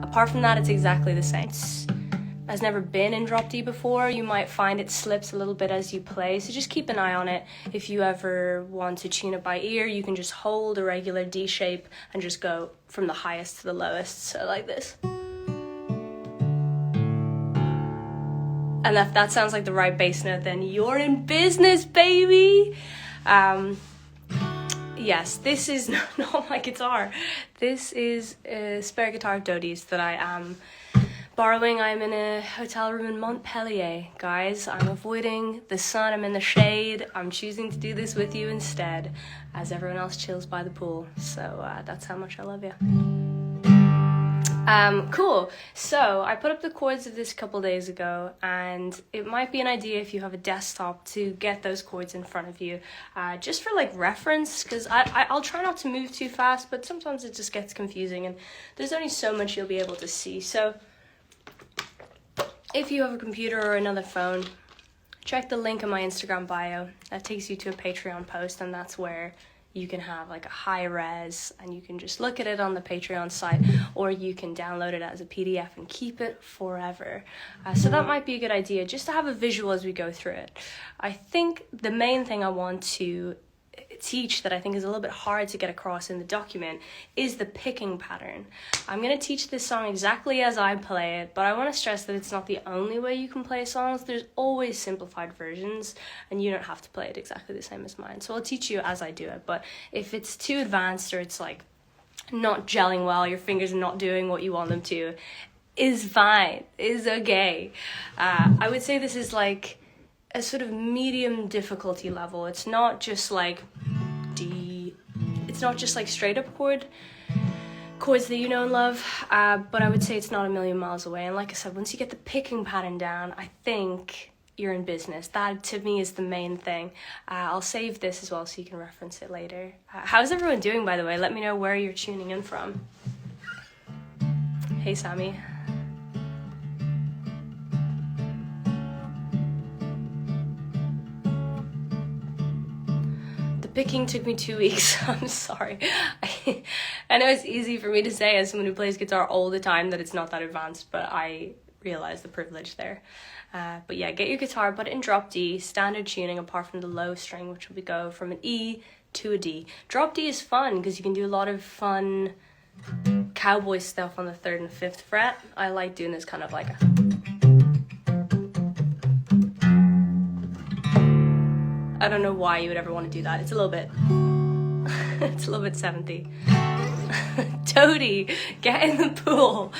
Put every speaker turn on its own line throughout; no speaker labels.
Apart from that, it's exactly the same. Has never been in drop D before, you might find it slips a little bit as you play, so just keep an eye on it. If you ever want to tune it by ear, you can just hold a regular D shape and just go from the highest to the lowest, so like this. And if that sounds like the right bass note, then you're in business, baby! Yes, this is not my guitar. This is a spare guitar of Dodie's that I am borrowing. I'm in a hotel room in Montpellier, guys. I'm avoiding the sun, I'm in the shade. I'm choosing to do this with you instead, as everyone else chills by the pool. So that's how much I love you. Cool. So I put up the chords of this a couple days ago, and it might be an idea if you have a desktop to get those chords in front of you, just for like reference, because I'll try not to move too fast, but sometimes it just gets confusing and there's only so much you'll be able to see. So if you have a computer or another phone, check the link in my Instagram bio. That takes you to a Patreon post, and that's where you can have like a high res and you can just look at it on the Patreon site, or you can download it as a PDF and keep it forever. So that might be a good idea, just to have a visual as we go through it. I think the main thing I want to teach that I think is a little bit hard to get across in the document is the picking pattern. I'm going to teach this song exactly as I play it, but I want to stress that it's not the only way you can play songs. There's always simplified versions, and you don't have to play it exactly the same as mine. So I'll teach you as I do it, but if it's too advanced or it's like not gelling well, your fingers are not doing what you want them to, is fine, is okay. I would say this is like a sort of medium difficulty level. It's not just like D, it's not just like straight up chords that you know and love, but I would say it's not a million miles away. And like I said, once you get the picking pattern down, I think you're in business. That to me is the main thing. I'll save this as well so you can reference it later. How's everyone doing, by the way? Let me know where you're tuning in from. Hey Sammy. Picking took me 2 weeks. I'm sorry. I know it's easy for me to say as someone who plays guitar all the time that it's not that advanced, but I realize the privilege there. But yeah, get your guitar, put it in drop D, standard tuning apart from the low string, which will go from an E to a D. Drop D is fun because you can do a lot of fun cowboy stuff on the 3rd and 5th fret. I like doing this kind of like a... I don't know why you would ever want to do that. It's a little bit, it's a little bit 70. Toady, get in the pool.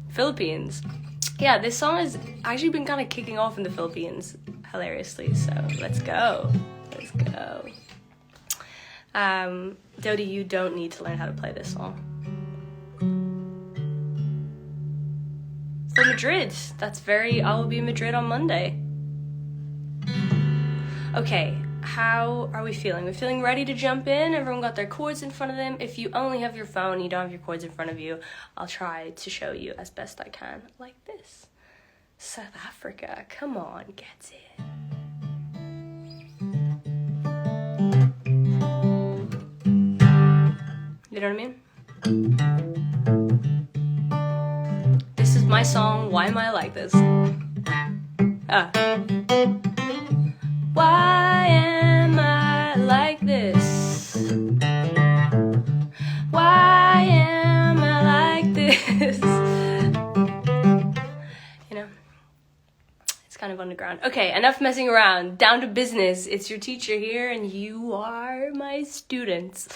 Philippines. Yeah, this song has actually been kind of kicking off in the Philippines, hilariously, so let's go. Let's go. Dodie, you don't need to learn how to play this song. For Madrid, I will be in Madrid on Monday. Okay, how are we feeling? We're feeling ready to jump in? Everyone got their chords in front of them? If you only have your phone, you don't have your chords in front of you, I'll try to show you as best I can, like this. South Africa, come on, get it. You know what I mean? This is my song, Why Am I Like This? Why am I like this? Why am I like this? You know, it's kind of underground. Okay, enough messing around. Down to business. It's your teacher here and you are my students.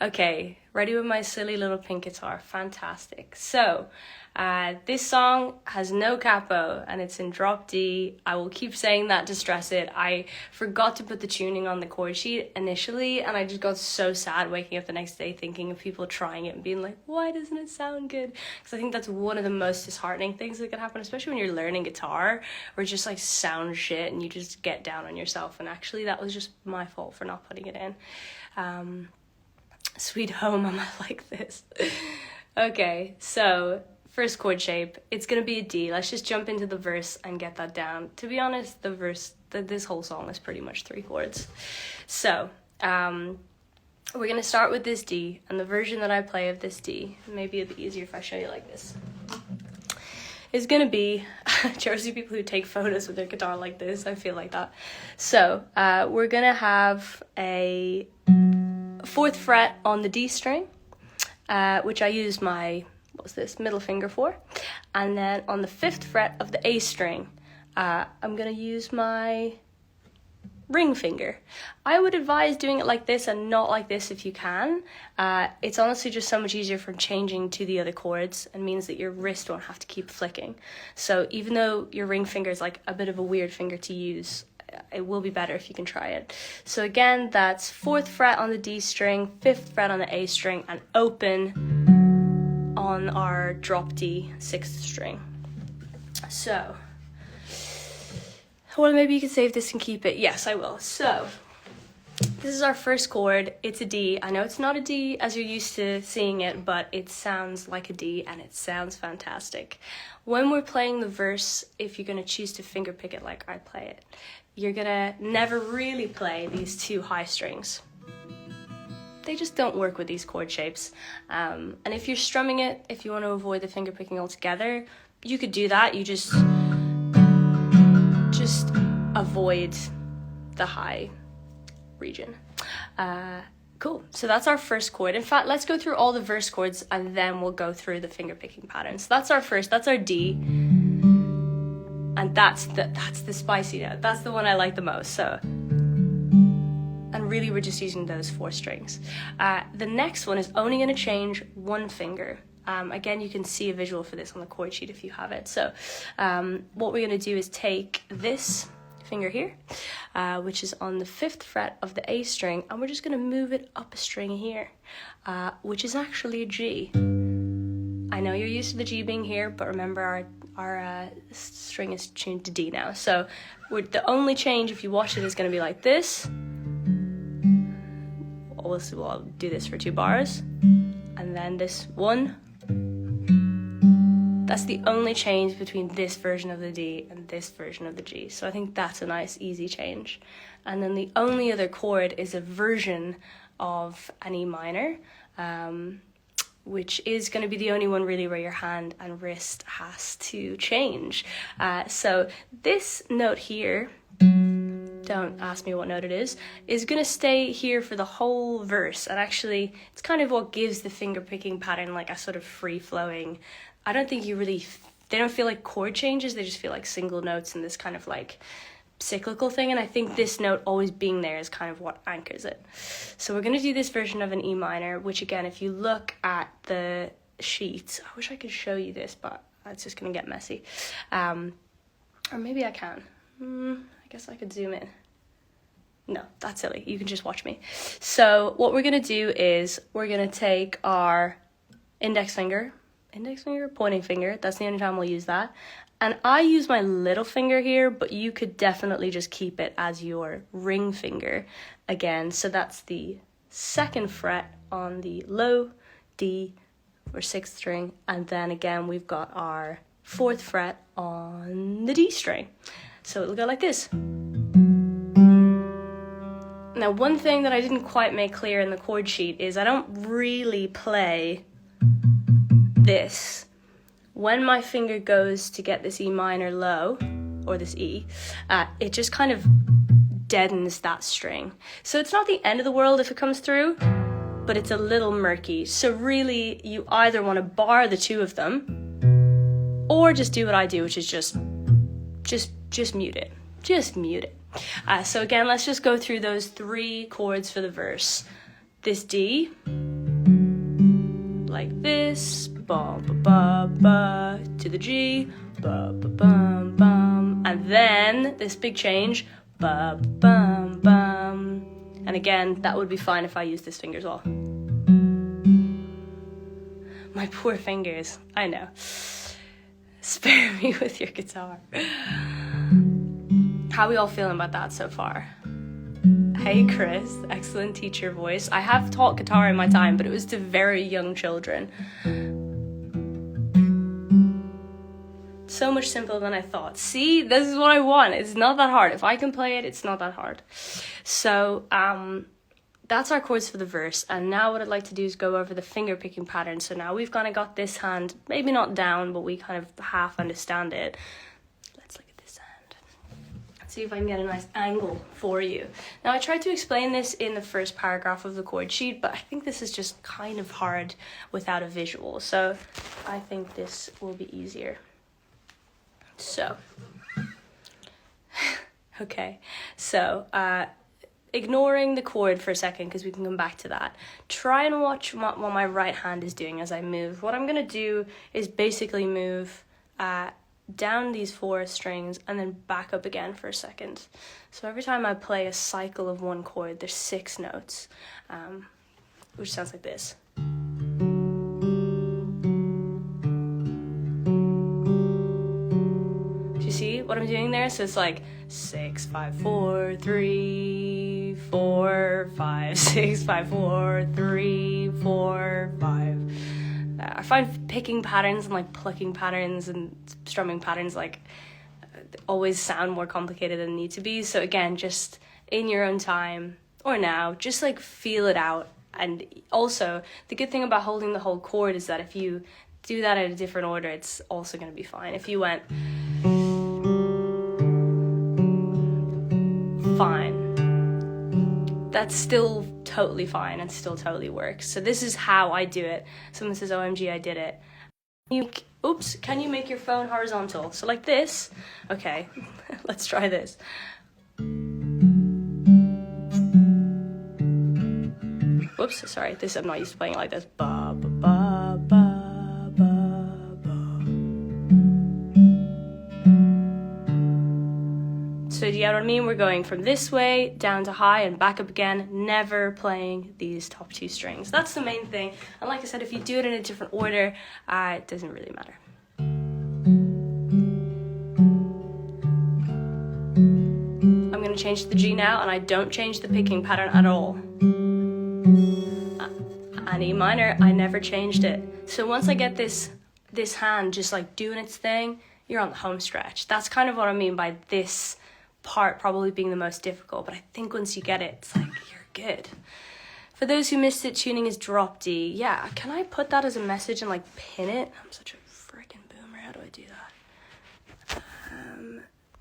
Okay, ready with my silly little pink guitar. Fantastic. So, this song has no capo and it's in drop D. I will keep saying that to stress it. I forgot to put the tuning on the chord sheet initially, and I just got so sad waking up the next day thinking of people trying it and being like, why doesn't it sound good? Because I think that's one of the most disheartening things that can happen, especially when you're learning guitar, where it just like sounds shit and you just get down on yourself. And actually that was just my fault for not putting it in. Sweet home, am I like this? Okay, so first chord shape, it's gonna be a D. Let's just jump into the verse and get that down. To be honest, the verse, this whole song is pretty much 3 chords. So, we're going to start with this D, and the version that I play of this D, maybe it'll be easier if I show you like this, is going to be, Jersey people who take photos with their guitar like this, I feel like that. So we're going to have a 4th fret on the D string, which I use my, what's this, middle finger for. And then on the 5th fret of the A string, I'm going to use my ring finger. I would advise doing it like this and not like this if you can. It's honestly just so much easier from changing to the other chords, and means that your wrist won't have to keep flicking. So even though your ring finger is like a bit of a weird finger to use, it will be better if you can try it. So again, that's 4th fret on the D string, 5th fret on the A string, and open on our drop D 6th string. So, well, maybe you could save this and keep it. Yes, I will. So, this is our first chord. It's a D. I know it's not a D as you're used to seeing it, but it sounds like a D, and it sounds fantastic. When we're playing the verse, if you're going to choose to finger pick it like I play it, you're going to never really play these 2 high strings. They just don't work with these chord shapes. And if you're strumming it, if you want to avoid the finger picking altogether, you could do that. You just avoid the high region. Cool. So that's our first chord. In fact, let's go through all the verse chords and then we'll go through the finger picking patterns. So that's our first. That's our D, and that's the spicy note. That's the one I like the most. So, and really, we're just using those 4 strings. The next one is only going to change 1 finger. Again, you can see a visual for this on the chord sheet if you have it. So what we're going to do is take this finger here, which is on the 5th fret of the A string, and we're just going to move it up a string here, which is actually a G. I know you're used to the G being here, but remember our string is tuned to D now. So the only change, if you watch it, is going to be like this. We'll do this for 2 bars, and then this 1. That's the only change between this version of the D and this version of the G. So I think that's a nice, easy change. And then the only other chord is a version of an E minor, which is going to be the only one really where your hand and wrist has to change. So this note here, don't ask me what note it is going to stay here for the whole verse. And actually, it's kind of what gives the finger picking pattern like a sort of free-flowing, I don't think they don't feel like chord changes, they just feel like single notes in this kind of like cyclical thing, and I think this note always being there is kind of what anchors it. So we're going to do this version of an E minor, which again, if you look at the sheet, I wish I could show you this, but it's just going to get messy. Or maybe I can. I guess I could zoom in. No, that's silly. You can just watch me. So what we're going to do is we're going to take our index finger, pointing finger. That's the only time we'll use that. And I use my little finger here, but you could definitely just keep it as your ring finger again. So that's the 2nd fret on the low D or 6th string. And then again, we've got our 4th fret on the D string. So it'll go like this. Now, one thing that I didn't quite make clear in the chord sheet is I don't really play this. When my finger goes to get this E minor low, or this E, it just kind of deadens that string. So it's not the end of the world if it comes through, but it's a little murky. So really, you either want to bar the 2 of them, or just do what I do, which is just mute it. Just mute it. So again, let's just go through those 3 chords for the verse. This D, like this, ba ba ba ba, to the G, ba ba bum bum, and then this big change, ba bum bum, and again that would be fine if I used this finger as well. My poor fingers, I know. Spare me with your guitar. How are we all feeling about that so far? Hey Chris, excellent teacher voice. I have taught guitar in my time, but it was to very young children. So much simpler than I thought. See, this is what I want. It's not that hard. If I can play it, it's not that hard. So that's our chords for the verse, and now what I'd like to do is go over the finger picking pattern. So now we've kind of got this hand, maybe not down, but we kind of half understand it. Let's look at this hand. See if I can get a nice angle for you. Now I tried to explain this in the first paragraph of the chord sheet, but I think this is just kind of hard without a visual. So I think this will be easier. So, okay, so ignoring the chord for a second, because we can come back to that. Try and watch what my right hand is doing as I move. What I'm going to do is basically move down these 4 strings and then back up again for a second. So every time I play a cycle of one chord, there's 6 notes, which sounds like this. Do you see what I'm doing there? So it's like 6, 5, 4, 3, 4, 5, 6, 5, 4, 3, 4, 5. I find picking patterns and like plucking patterns and strumming patterns like always sound more complicated than they need to be. So again, just in your own time or now, just like feel it out. And also the good thing about holding the whole chord is that if you do that in a different order, it's also going to be fine. If you went fine, that's still totally fine and still totally works. So this is how I do it. Someone says, OMG, I did it. Oops, can you make your phone horizontal? So like this. Okay, let's try this. Whoops, sorry, this I'm not used to playing it like this. Ba, ba, ba, ba, ba, ba. So do you get what I mean? We're going from this way down to high and back up again, never playing these top 2 strings. That's the main thing. And like I said, if you do it in a different order, it doesn't really matter. I'm going to change to the G now, and I don't change the picking pattern at all. And E minor, I never changed it. So once I get this hand just like doing its thing, you're on the home stretch. That's kind of what I mean by this part probably being the most difficult, but I think once you get it, it's like you're good. For those who missed it, tuning is drop D. Yeah, can I put that as a message and like pin it? I'm such a freaking boomer. How do I do that?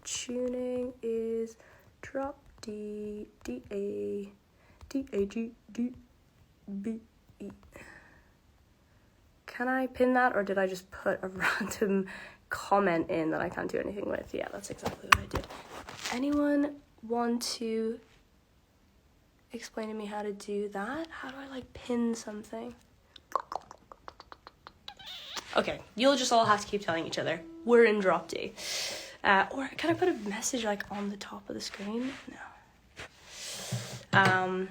Tuning is drop D, D A, D A G D B E. Can I pin that, or did I just put a random comment in that I can't do anything with? Yeah, that's exactly what I did. Anyone want to explain to me how to do that? How do I like pin something? Okay, you'll just all have to keep telling each other we're in drop D. Or can I put a message like on the top of the screen? No.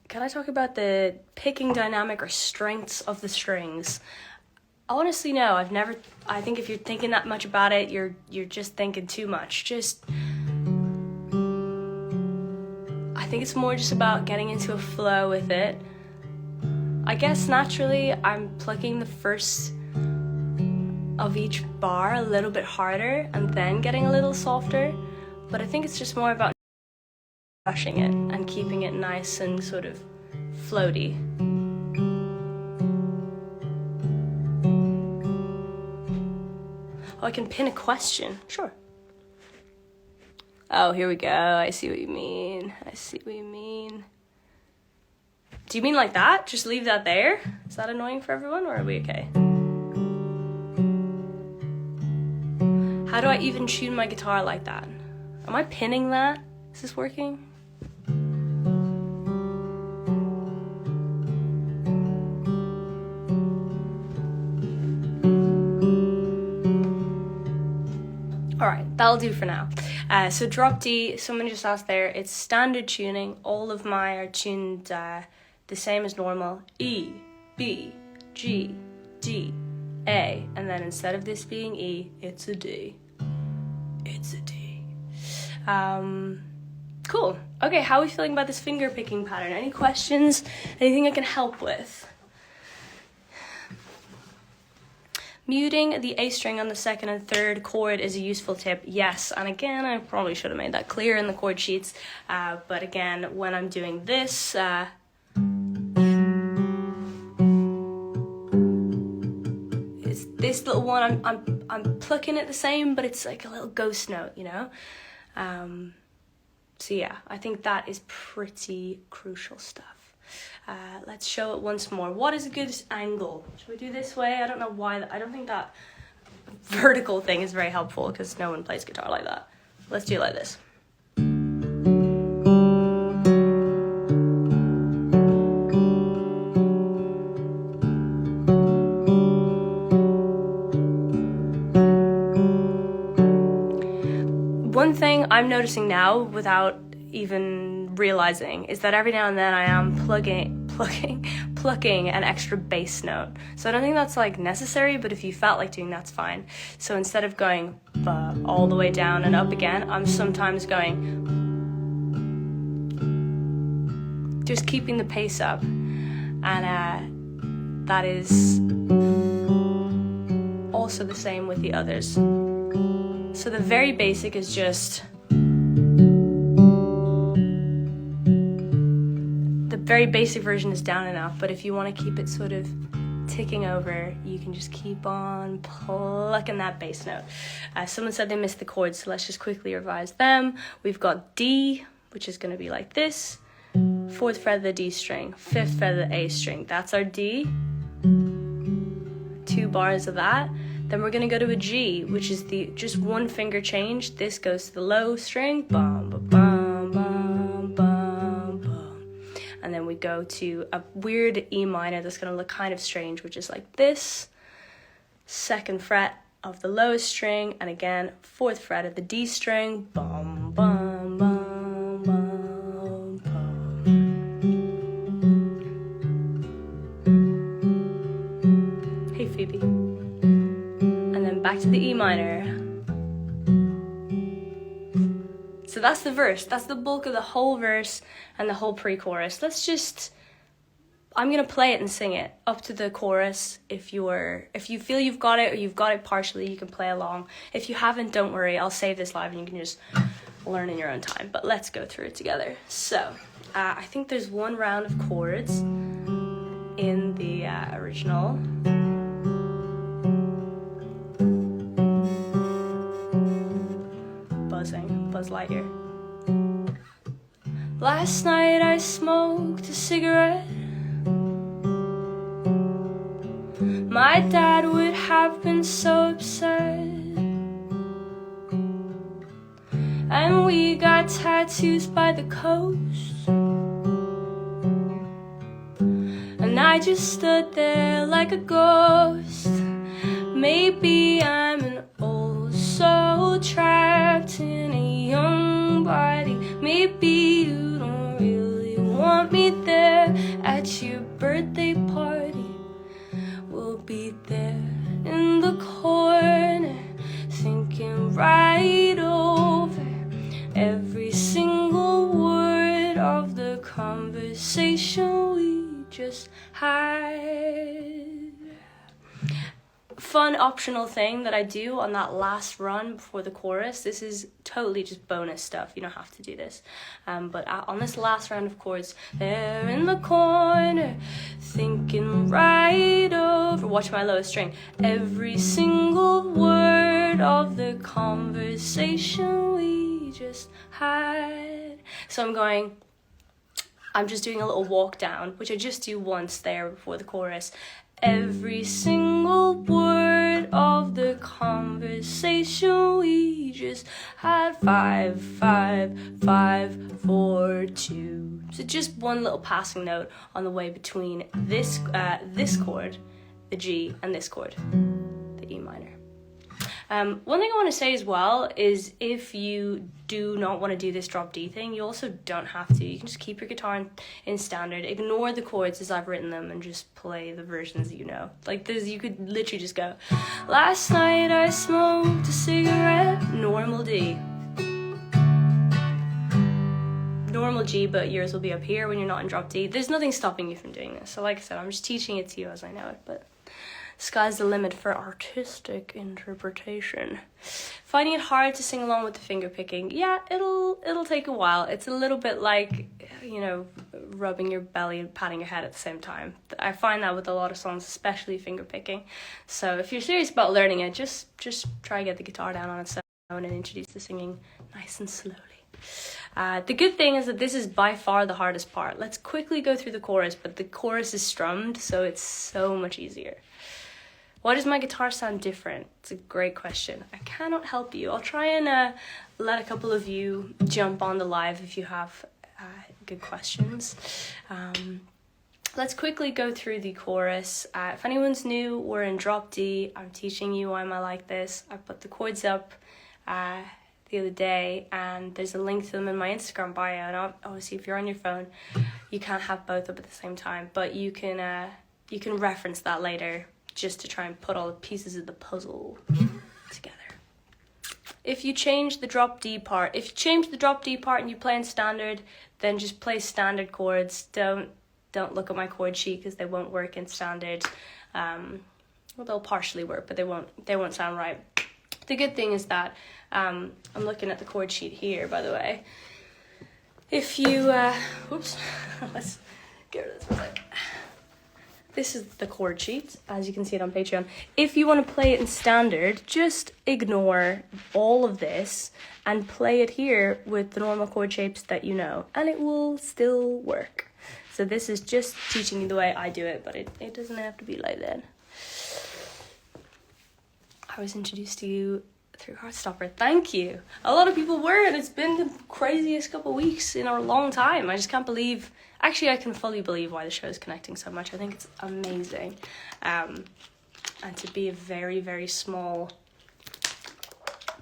Can I talk about the picking dynamic or strengths of the strings? Honestly, no. I think if you're thinking that much about it, you're just thinking too much. I think it's more just about getting into a flow with it. I guess naturally I'm plucking the first of each bar a little bit harder and then getting a little softer. But I think it's just more about brushing it and keeping it nice and sort of floaty. Oh, I can pin a question. Sure. Oh, here we go. I see what you mean. Do you mean like that? Just leave that there? Is that annoying for everyone, or are we okay? How do I even tune my guitar like that? Am I pinning that? Is this working? All right, that'll do for now. So drop D, someone just asked there, it's standard tuning. All of mine are tuned the same as normal. E, B, G, D, A. And then instead of this being E, it's a D. It's a D. Cool. Okay, how are we feeling about this finger picking pattern? Any questions? Anything I can help with? Muting the A string on the second and third chord is a useful tip, yes. And again, I probably should have made that clear in the chord sheets. But again, when I'm doing this, it's this little one. I'm plucking it the same, but it's like a little ghost note, you know. So yeah, I think that is pretty crucial stuff. Let's show it once more. What is a good angle? Should we do this way? I don't know why. I don't think that vertical thing is very helpful because no one plays guitar like that. Let's do it like this. One thing I'm noticing now without even realizing is that every now and then I am plucking an extra bass note. So I don't think that's like necessary, but if you felt like doing that's fine. So instead of going all the way down and up again, I'm sometimes going, just keeping the pace up, and that is also the same with the others. So the very basic is just very basic version is down and up, but if you want to keep it sort of ticking over, you can just keep on plucking that bass note. Someone said they missed the chords, so let's just quickly revise them. We've got D, which is going to be like this, 4th fret of the D string, 5th fret of the A string. That's our D, 2 bars of that. Then we're going to go to a G, which is the just one finger change. This goes to the low string, bum, bum, bum, bum, bum, bum. And then we go to a weird E minor that's going to look kind of strange, which is like this, 2nd fret of the lowest string, and again 4th fret of the D string, bum, bum, bum, bum, bum. Hey Phoebe. And then back to the E minor. So that's the verse. That's the bulk of the whole verse and the whole pre-chorus. I'm gonna play it and sing it up to the chorus. If you feel you've got it or you've got it partially, you can play along. If you haven't, don't worry. I'll save this live and you can just learn in your own time. But let's go through it together. So I think there's one round of chords in the original. Buzz Lightyear. Last night I smoked a cigarette. My dad would have been so upset. And we got tattoos by the coast. And I just stood there like a ghost. Maybe I'm an old soul trapped in a young body. Maybe you don't really want me there at your birthday party. We'll be there in the corner, thinking right over every single word of the conversation we just had. Fun optional thing that I do on that last run before the chorus. This is totally just bonus stuff. You don't have to do this. But on this last round of chords, there in the corner, thinking right over, watch my lowest string, every single word of the conversation we just had. So I'm just doing a little walk down, which I just do once there before the chorus. Every single word of the conversation we just had. 5, 5, 5, 4, 2. So just one little passing note on the way between this chord, the G, and this chord, the E minor. One thing I want to say as well is if you do not want to do this drop D thing, you also don't have to. You can just keep your guitar in standard, ignore the chords as I've written them, and just play the versions that you know. Like this, you could literally just go, last night I smoked a cigarette, normal D. Normal G, but yours will be up here when you're not in drop D. There's nothing stopping you from doing this. So like I said, I'm just teaching it to you as I know it, but Sky's the limit for artistic interpretation. Finding it hard to sing along with the finger picking. Yeah, it'll take a while. It's a little bit like, you know, rubbing your belly and patting your head at the same time. I find that with a lot of songs, especially finger picking. So if you're serious about learning it, just try to get the guitar down on its own and introduce the singing nice and slowly. The good thing is that this is by far the hardest part. Let's quickly go through the chorus, but the chorus is strummed, so it's so much easier. Why does my guitar sound different? It's a great question. I cannot help you. I'll try and let a couple of you jump on the live if you have good questions. Let's quickly go through the chorus. If anyone's new, we're in drop D. I'm teaching you why am I like this. I put the chords up the other day, and there's a link to them in my Instagram bio, and obviously if you're on your phone you can't have both up at the same time, but you can reference that later just to try and put all the pieces of the puzzle together. If you change the drop D part, and you play in standard, then just play standard chords. Don't look at my chord sheet because they won't work in standard. Well, they'll partially work, but they won't sound right. The good thing is that I'm looking at the chord sheet here, by the way. If you, whoops, let's get rid of this for a sec. This is the chord sheet, as you can see it on Patreon. If you want to play it in standard, just ignore all of this and play it here with the normal chord shapes that you know, and it will still work. So this is just teaching you the way I do it, but it doesn't have to be like that. I was introduced to you through Heartstopper. Thank you. A lot of people were, and it's been the craziest couple of weeks in a long time. I just can't believe, actually I can fully believe why the show is connecting so much. I think it's amazing. And to be a very, very small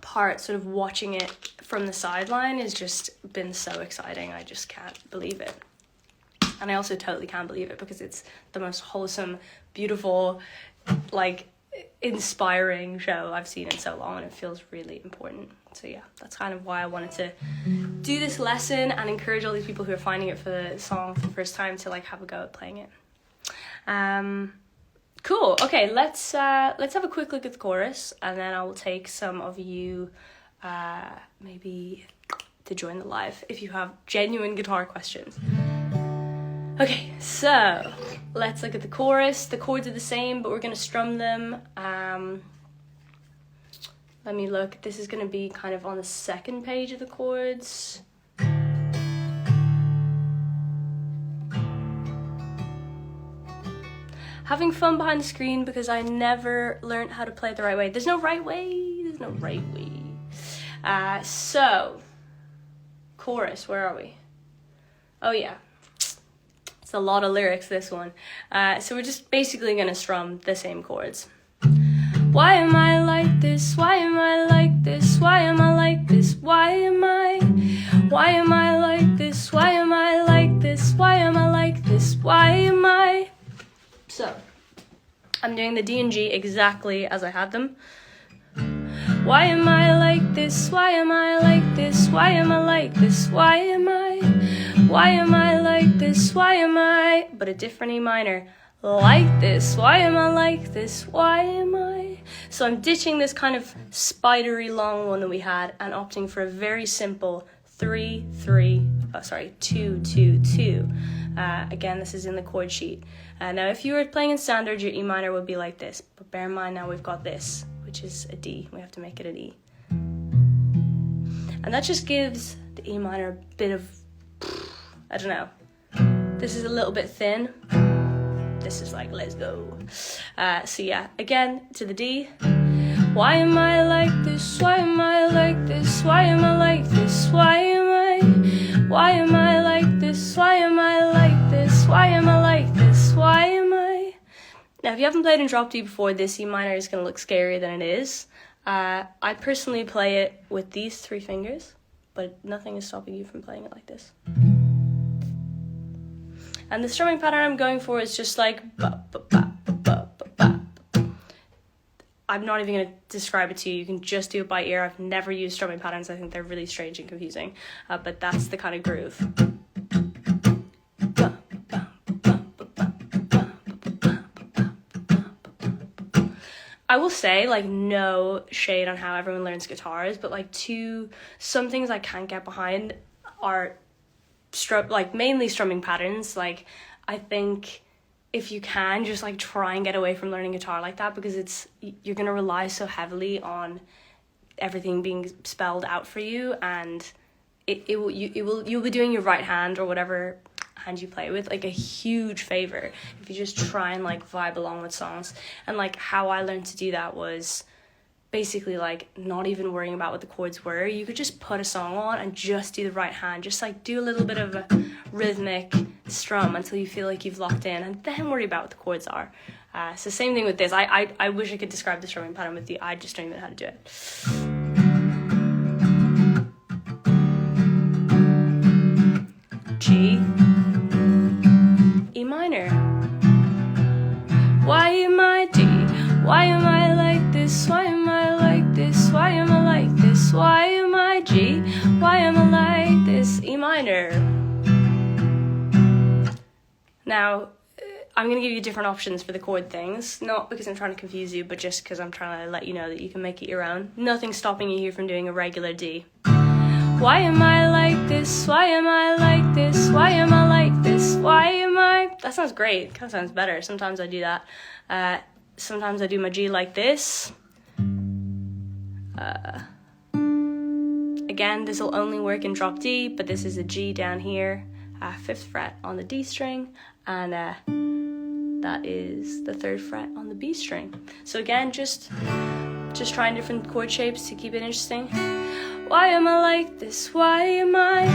part, sort of watching it from the sideline, has just been so exciting. I just can't believe it. And I also totally can't believe it because it's the most wholesome, beautiful, like, inspiring show I've seen in so long, and it feels really important. So yeah, that's kind of why I wanted to do this lesson and encourage all these people who are finding it for the song for the first time to like have a go at playing it. Cool. Okay, let's have a quick look at the chorus, and then I will take some of you maybe to join the live if you have genuine guitar questions. Okay, so let's look at the chorus. The chords are the same, but we're going to strum them. Let me look. This is going to be kind of on the second page of the chords. Having fun behind the screen because I never learned how to play it the right way. There's no right way. There's no right way. So, chorus, where are we? Oh yeah. A lot of lyrics, this one. So we're just basically gonna strum the same chords. Why am I like this? Why am I like this? Why am I like this? Why am I like this? Why am I like this? Why am I like this? Why am I? So I'm doing the D and G exactly as I had them. Why am I like this? Why am I like this? Why am I like this? Why am I? Why am I like this? Why am I? But a different E minor. Like this. Why am I like this? Why am I? So I'm ditching this kind of spidery long one that we had and opting for a very simple 2, 2, 2. Again, this is in the chord sheet. Now, if you were playing in standard, your E minor would be like this. But bear in mind now we've got this, which is a D. We have to make it an E. And that just gives the E minor a bit of, I don't know. This is a little bit thin. This is like, let's go. So yeah, again, to the D. Why am I like this? Why am I like this? Why am I like this? Why am I? Why am I like this? Why am I like this? Why am I like this? Why am I? Now, if you haven't played in drop D before, this E minor is going to look scarier than it is. I personally play it with these 3 fingers, but nothing is stopping you from playing it like this. And the strumming pattern I'm going for is just like ba, ba, ba, ba, ba, ba, ba. I'm not even going to describe it to you. You can just do it by ear. I've never used strumming patterns. I think they're really strange and confusing. But that's the kind of groove. I will say, like, no shade on how everyone learns guitars, but like some things I can't get behind are mainly strumming patterns. Like, I think if you can, just like try and get away from learning guitar like that, because you're gonna rely so heavily on everything being spelled out for you, and you'll be doing your right hand or whatever hand you play with like a huge favor if you just try and like vibe along with songs. And like how I learned to do that was basically like not even worrying about what the chords were. You could just put a song on and just do the right hand, just like do a little bit of a rhythmic strum until you feel like you've locked in, and then worry about what the chords are. So same thing with this. I wish I could describe the strumming pattern with you. I just don't even know how to do it. G, E minor. Why am I D? Why am I like this? Why am I like this? Why am I like this? Why am I G? Why am I like this? E minor. Now, I'm going to give you different options for the chord things, not because I'm trying to confuse you, but just because I'm trying to let you know that you can make it your own. Nothing's stopping you here from doing a regular D. Why am I like this? Why am I like this? Why am I like this? Why am I... That sounds great. It kind of sounds better. Sometimes I do that. Sometimes I do my G like this. Again, this will only work in drop D, but this is a G down here, 5th fret on the D string, and that is the 3rd fret on the B string. So again, just trying different chord shapes to keep it interesting. Why am I like this? Why am I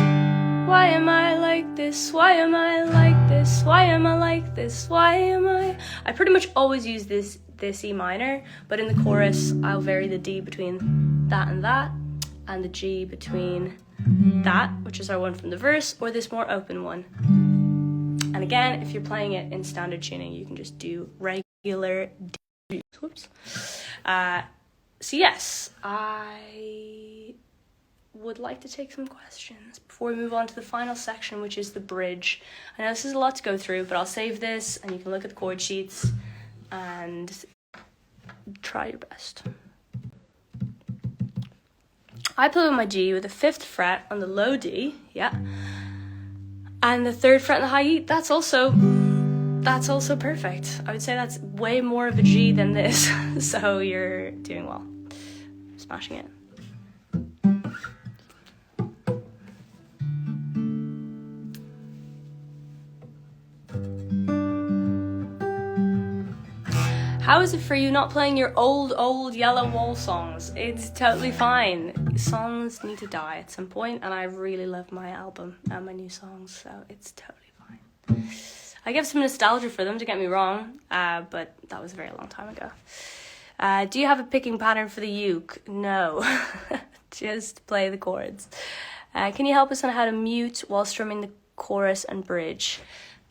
like this? Why am I like this? Why am I like this? Why am I... I pretty much always use this E minor, but in the chorus, I'll vary the D between that, and the G between that, which is our one from the verse, or this more open one. And again, if you're playing it in standard tuning, you can just do regular D. Whoops. So yes, I would like to take some questions before we move on to the final section, which is the bridge. I know this is a lot to go through, but I'll save this and you can look at the chord sheets and try your best. I play with my G with the 5th fret on the low D, yeah, and the 3rd fret on the high E. That's also perfect. I would say that's way more of a G than this, so you're doing well. Smashing it. How is it for you not playing your old Yellow Wall songs? It's totally fine. Songs need to die at some point, and I really love my album and my new songs, so it's totally fine. I give some nostalgia for them, don't get me wrong, but that was a very long time ago. Do you have a picking pattern for the uke? No, just play the chords. Can you help us on how to mute while strumming the chorus and bridge?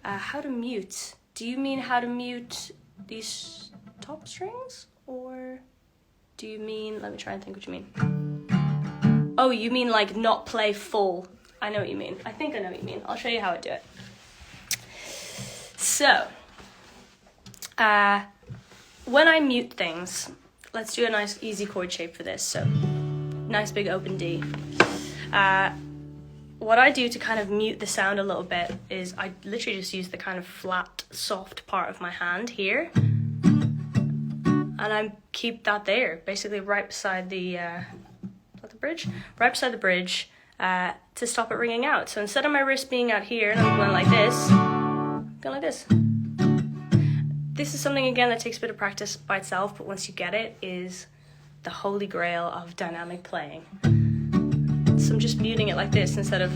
How to mute? Do you mean how to mute these top strings, or do you mean, let me try and think what you mean. Oh, you mean like not play full. I know what you mean. I think I know what you mean. I'll show you how I do it. So, when I mute things, let's do a nice easy chord shape for this. So, nice big open D. What I do to kind of mute the sound a little bit is I literally just use the kind of flat, soft part of my hand here. And I keep that there, basically right beside the bridge? Right beside the bridge to stop it ringing out. So instead of my wrist being out here and I'm going like this, I'm going like this. This is something, again, that takes a bit of practice by itself, but once you get it, is the holy grail of dynamic playing. So I'm just muting it like this instead of...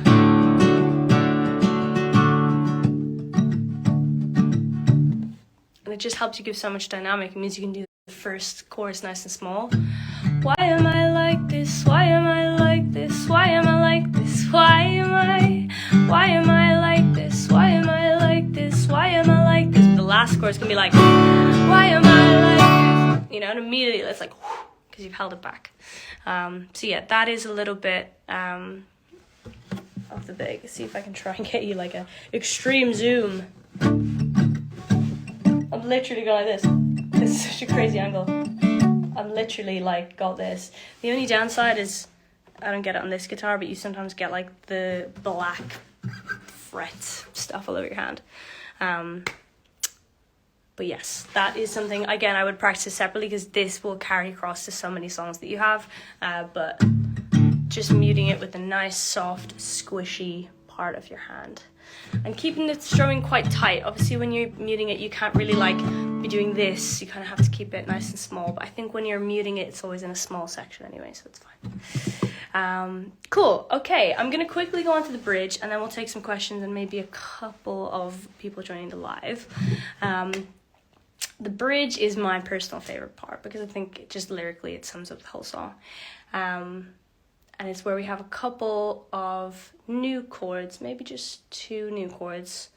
And it just helps you give so much dynamic. It means you can do the first chorus nice and small. Why am I like this? Why am I like this? Why am I like this? Why am I like this? Why am I like this? Why am I like this? The last chorus can be like, why am I like this? You know, and immediately it's like, because you've held it back. So yeah, that is a little bit of the big. See if I can try and get you like a extreme zoom. I'm literally going like this. This is such a crazy angle. I'm literally like got this. The only downside is I don't get it on this guitar, but you sometimes get like the black fret stuff all over your hand. But yes, that is something, again, I would practice separately because this will carry across to so many songs that you have. But just muting it with a nice, soft, squishy part of your hand. And keeping the strumming quite tight. Obviously, when you're muting it, you can't really like be doing this. You kind of have to keep it nice and small. But I think when you're muting it, it's always in a small section anyway, so it's fine. Cool. Okay, I'm going to quickly go on to the bridge, and then we'll take some questions and maybe a couple of people joining the live. The bridge is my personal favorite part because I think just lyrically it sums up the whole song. And it's where we have a couple of new chords, maybe just 2 new chords.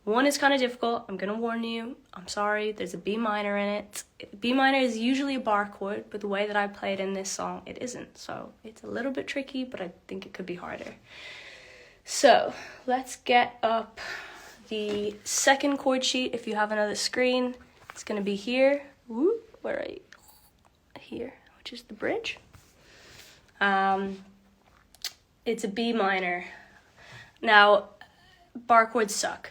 One is kind of difficult, I'm going to warn you. I'm sorry, there's a B minor in it. B minor is usually a bar chord, but the way that I play it in this song, it isn't. So it's a little bit tricky, but I think it could be harder. So let's get up the second chord sheet. If you have another screen, it's going to be here. Woo, where are you? Here, which is the bridge. It's a B minor. Now, bar chords suck.